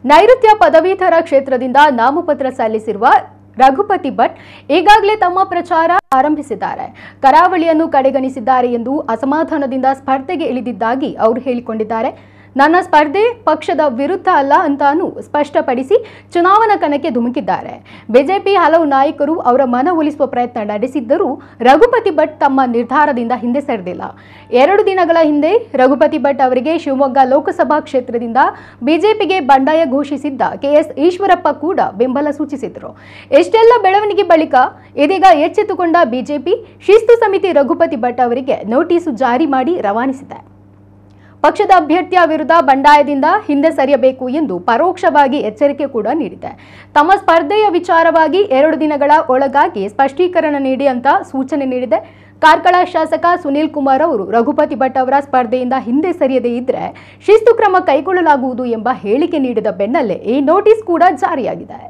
ನೈಋತ್ಯ ಪದವೀಧರ ಕ್ಷೇತ್ರದಿಂದ ನಾಮಪತ್ರ ಸಲ್ಲಿಸಿರುವ ರಘುಪತಿ ಭಟ್ ಈಗಾಗಲೇ ತಮ್ಮ ಪ್ರಚಾರ ಆರಂಭಿಸಿದ್ದಾರೆ. ಕರಾವಳಿಯನ್ನು ಕಡೆಗಣಿಸಿದ್ದಾರೆ ಎಂದು ಅಸಮಾಧಾನದಿಂದ ಸ್ಪರ್ಧೆಗೆ ಇಳಿದಿದ್ದಾಗಿ ಅವರು ಹೇಳಿಕೊಂಡಿದ್ದಾರೆ. ನನ್ನ ಸ್ಪರ್ಧೆ ಪಕ್ಷದ ವಿರುದ್ಧ ಅಲ್ಲ ಅಂತಾನೂ ಸ್ಪಷ್ಟಪಡಿಸಿ ಚುನಾವಣಾ ಕಣಕ್ಕೆ ಧುಮುಕಿದ್ದಾರೆ. ಬಿಜೆಪಿ ಹಲವು ನಾಯಕರು ಅವರ ಮನವೊಲಿಸುವ ಪ್ರಯತ್ನ ನಡೆಸಿದ್ದರೂ ರಘುಪತಿ ಭಟ್ ತಮ್ಮ ನಿರ್ಧಾರದಿಂದ ಹಿಂದೆ ಸರಿದಿಲ್ಲ. 2 ದಿನಗಳ ಹಿಂದೆ ರಘುಪತಿ ಭಟ್ ಅವರಿಗೆ ಶಿವಮೊಗ್ಗ ಲೋಕಸಭಾ ಕ್ಷೇತ್ರದಿಂದ ಬಿಜೆಪಿಗೆ ಬಂಡಾಯ ಘೋಷಿಸಿದ್ದ ಕೆಎಸ್ ಈಶ್ವರಪ್ಪ ಕೂಡ ಬೆಂಬಲ ಸೂಚಿಸಿದರು. ಇಷ್ಟೆಲ್ಲ ಬೆಳವಣಿಗೆ ಬಳಿಕ ಇದೀಗ ಎಚ್ಚೆತ್ತುಕೊಂಡ ಬಿಜೆಪಿ ಶಿಸ್ತು ಸಮಿತಿ ರಘುಪತಿ ಭಟ್ ಅವರಿಗೆ ನೋಟಿಸು ಜಾರಿ ಮಾಡಿ ರವಾನಿಸಿದೆ. ಪಕ್ಷದ ಅಭ್ಯರ್ಥಿಯ ವಿರುದ್ಧ ಬಂಡಾಯದಿಂದ ಹಿಂದೆ ಸರಿಯಬೇಕು ಎಂದು ಪರೋಕ್ಷವಾಗಿ ಎಚ್ಚರಿಕೆ ಕೂಡ ನೀಡಿದೆ. ತಮ್ಮ ಸ್ಪರ್ಧೆಯ ವಿಚಾರವಾಗಿ 2 ದಿನಗಳ ಒಳಗಾಗಿ ಸ್ಪಷ್ಟೀಕರಣ ನೀಡಿ ಅಂತ ಸೂಚನೆ ನೀಡಿದೆ. ಕಾರ್ಕಳ ಶಾಸಕ ಸುನೀಲ್ ಕುಮಾರ್ ಅವರು ರಘುಪತಿ ಭಟ್ ಅವರ ಸ್ಪರ್ಧೆಯಿಂದ ಹಿಂದೆ ಸರಿಯದೇ ಇದ್ರೆ ಶಿಸ್ತು ಕ್ರಮ ಕೈಗೊಳ್ಳಲಾಗುವುದು ಎಂಬ ಹೇಳಿಕೆ ನೀಡಿದ ಬೆನ್ನಲ್ಲೇ ಈ ನೋಟಿಸ್ ಕೂಡ ಜಾರಿಯಾಗಿದೆ.